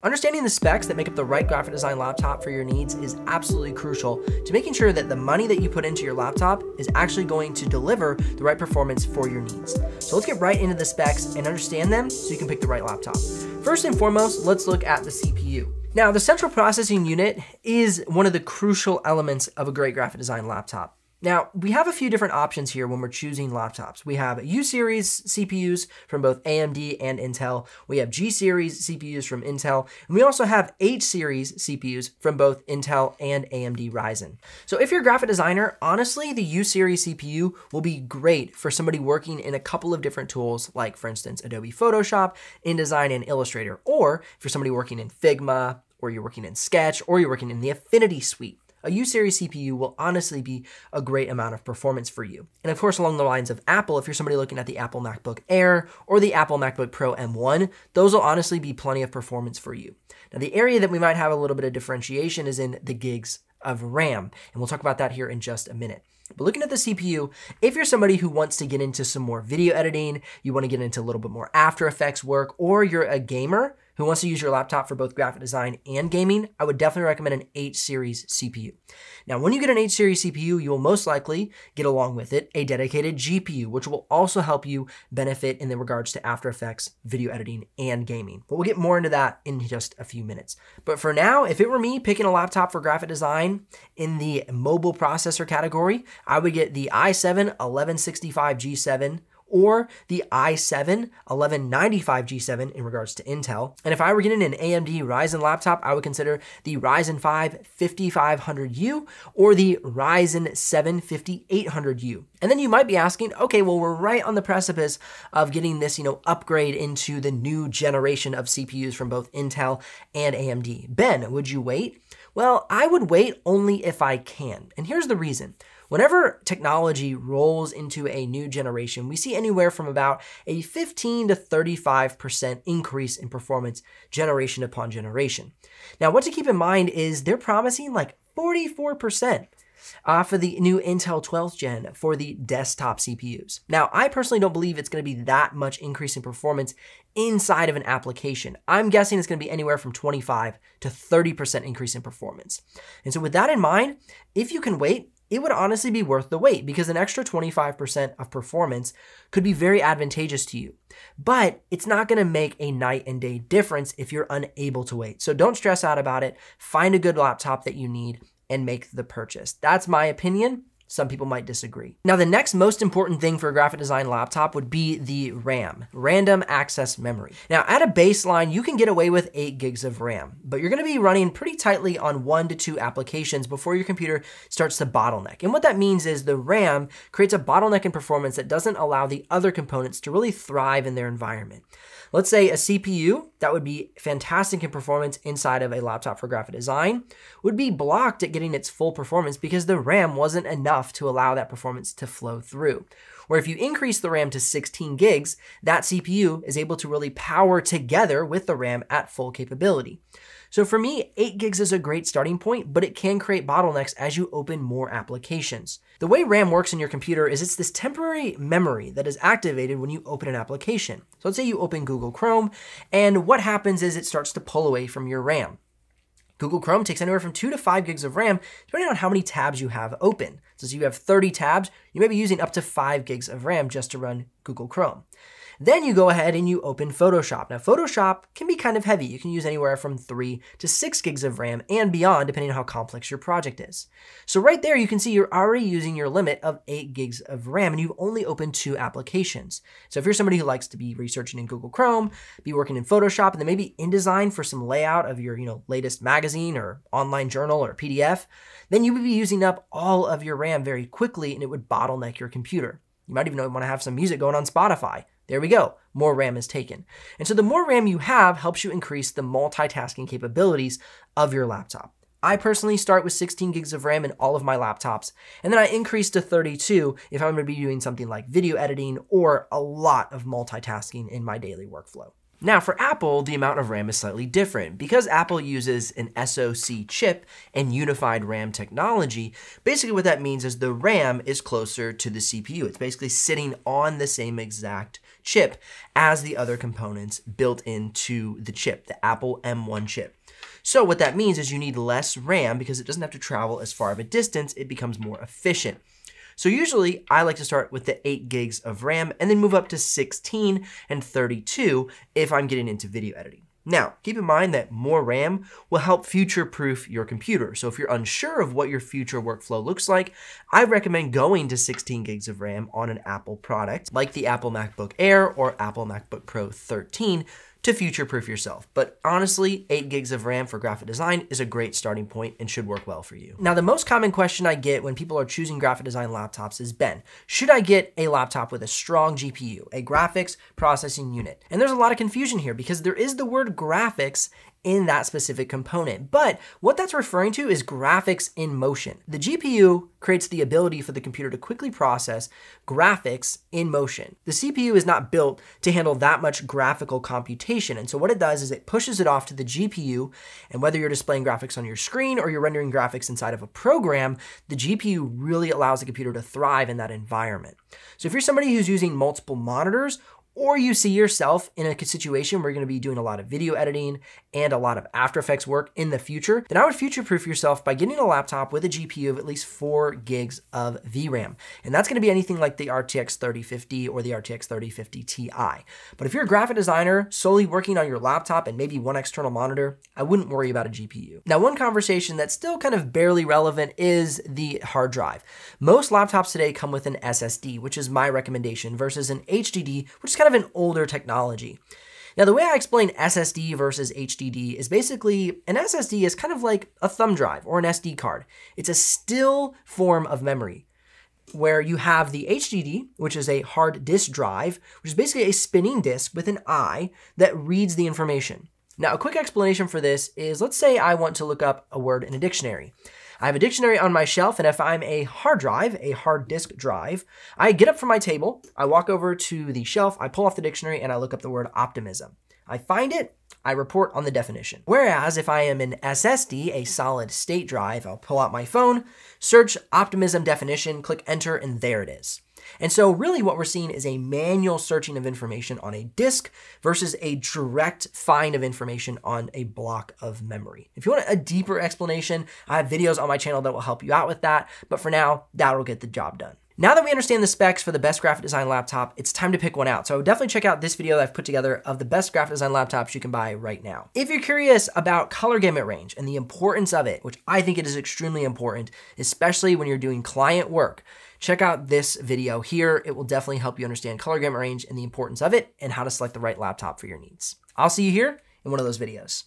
Understanding the specs that make up the right graphic design laptop for your needs is absolutely crucial to making sure that the money that you put into your laptop is actually going to deliver the right performance for your needs. So let's get right into the specs and understand them so you can pick the right laptop. First and foremost, let's look at the CPU. Now, the central processing unit is one of the crucial elements of a great graphic design laptop. Now, we have a few different options here when we're choosing laptops. We have U-series CPUs from both AMD and Intel. We have G-series CPUs from Intel. And we also have H-series CPUs from both Intel and AMD Ryzen. So if you're a graphic designer, honestly, the U-series CPU will be great for somebody working in a couple of different tools, like for instance, Adobe Photoshop, InDesign, and Illustrator. Or if you're somebody working in Figma, or you're working in Sketch, or you're working in the Affinity Suite. A U-series CPU will honestly be a great amount of performance for you. And of course, along the lines of Apple, if you're somebody looking at the Apple MacBook Air or the Apple MacBook Pro M1, those will honestly be plenty of performance for you. Now, the area that we might have a little bit of differentiation is in the gigs of RAM, and we'll talk about that here in just a minute. But looking at the CPU, if you're somebody who wants to get into some more video editing, you want to get into a little bit more After Effects work, or you're a gamer who wants to use your laptop for both graphic design and gaming, I would definitely recommend an H-series CPU. Now, when you get an H-series CPU, you will most likely get along with it a dedicated GPU, which will also help you benefit in the regards to After Effects, video editing, and gaming. But we'll get more into that in just a few minutes. But for now, if it were me picking a laptop for graphic design in the mobile processor category, I would get the i7-1165G7 or the i7-1195G7 in regards to Intel. And if I were getting an AMD Ryzen laptop, I would consider the Ryzen 5 5500U or the Ryzen 7 5800U. And then you might be asking, okay, well, we're right on the precipice of getting this, upgrade into the new generation of CPUs from both Intel and AMD. Ben, would you wait? Well, I would wait only if I can. And here's the reason. Whenever technology rolls into a new generation, we see anywhere from about a 15 to 35% increase in performance generation upon generation. Now, what to keep in mind is they're promising like 44% for the new Intel 12th gen for the desktop CPUs. Now, I personally don't believe it's going to be that much increase in performance inside of an application. I'm guessing it's going to be anywhere from 25 to 30% increase in performance. And so with that in mind, if you can wait, it would honestly be worth the wait because an extra 25% of performance could be very advantageous to you. But it's not going to make a night and day difference if you're unable to wait. So don't stress out about it. Find a good laptop that you need and make the purchase. That's my opinion. Some people might disagree. Now, the next most important thing for a graphic design laptop would be the RAM, random access memory. Now, at a baseline, you can get away with 8 gigs of RAM, but you're gonna be running pretty tightly on 1 to 2 applications before your computer starts to bottleneck. And what that means is the RAM creates a bottleneck in performance that doesn't allow the other components to really thrive in their environment. Let's say a CPU that would be fantastic in performance inside of a laptop for graphic design would be blocked at getting its full performance because the RAM wasn't enough to allow that performance to flow through. Where if you increase the RAM to 16 gigs, that CPU is able to really power together with the RAM at full capability. So for me, 8 gigs is a great starting point, but it can create bottlenecks as you open more applications. The way RAM works in your computer is it's this temporary memory that is activated when you open an application. So let's say you open Google Chrome, and what happens is it starts to pull away from your RAM. Google Chrome takes anywhere from 2 to 5 gigs of RAM, depending on how many tabs you have open. So if you have 30 tabs, you may be using up to 5 gigs of RAM just to run Google Chrome. Then you go ahead and you open Photoshop. Now, Photoshop can be kind of heavy. You can use anywhere from 3 to 6 gigs of RAM and beyond, depending on how complex your project is. So right there, you can see you're already using your limit of 8 gigs of RAM, and you've only opened 2 applications. So if you're somebody who likes to be researching in Google Chrome, be working in Photoshop, and then maybe InDesign for some layout of your latest magazine or online journal or PDF, then you would be using up all of your RAM very quickly, and it would bottleneck your computer. You might even want to have some music going on Spotify. There we go, more RAM is taken. And so the more RAM you have helps you increase the multitasking capabilities of your laptop. I personally start with 16 gigs of RAM in all of my laptops, and then I increase to 32 if I'm going to be doing something like video editing or a lot of multitasking in my daily workflow. Now for Apple, the amount of RAM is slightly different. Because Apple uses an SoC chip and unified RAM technology, basically what that means is the RAM is closer to the CPU. It's basically sitting on the same exact chip as the other components built into the chip, the Apple M1 chip. So what that means is you need less RAM because it doesn't have to travel as far of a distance. It becomes more efficient. So usually I like to start with the 8 gigs of RAM and then move up to 16 and 32 if I'm getting into video editing. Now, keep in mind that more RAM will help future-proof your computer. So if you're unsure of what your future workflow looks like, I recommend going to 16 gigs of RAM on an Apple product like the Apple MacBook Air or Apple MacBook Pro 13 to future-proof yourself. But honestly, 8 gigs of RAM for graphic design is a great starting point and should work well for you. Now, the most common question I get when people are choosing graphic design laptops is, Ben, should I get a laptop with a strong GPU, a graphics processing unit? And there's a lot of confusion here because there is the word graphics in that specific component. But what that's referring to is graphics in motion. The GPU creates the ability for the computer to quickly process graphics in motion. The CPU is not built to handle that much graphical computation. And so what it does is it pushes it off to the GPU. And whether you're displaying graphics on your screen or you're rendering graphics inside of a program, the GPU really allows the computer to thrive in that environment. So if you're somebody who's using multiple monitors, or you see yourself in a situation where you're going to be doing a lot of video editing and a lot of After Effects work in the future, then I would future-proof yourself by getting a laptop with a GPU of at least 4 gigs of VRAM. And that's going to be anything like the RTX 3050 or the RTX 3050 Ti. But if you're a graphic designer solely working on your laptop and maybe one external monitor, I wouldn't worry about a GPU. Now, one conversation that's still kind of barely relevant is the hard drive. Most laptops today come with an SSD, which is my recommendation, versus an HDD, which is kind of an older technology. Now, the way I explain SSD versus HDD is basically an SSD is kind of like a thumb drive or an SD card. It's a still form of memory where you have the HDD, which is a hard disk drive, which is basically a spinning disk with an eye that reads the information. Now, a quick explanation for this is, let's say I want to look up a word in a dictionary. I have a dictionary on my shelf, and if I'm a hard drive, a hard disk drive, I get up from my table, I walk over to the shelf, I pull off the dictionary, and I look up the word optimism. I find it, I report on the definition. Whereas if I am an SSD, a solid state drive, I'll pull out my phone, search optimism definition, click enter, and there it is. And so really what we're seeing is a manual searching of information on a disk versus a direct find of information on a block of memory. If you want a deeper explanation, I have videos on my channel that will help you out with that. But for now, that'll get the job done. Now that we understand the specs for the best graphic design laptop, it's time to pick one out. So definitely check out this video that I've put together of the best graphic design laptops you can buy right now. If you're curious about color gamut range and the importance of it, which I think it is extremely important, especially when you're doing client work, check out this video here. It will definitely help you understand color gamut range and the importance of it and how to select the right laptop for your needs. I'll see you here in one of those videos.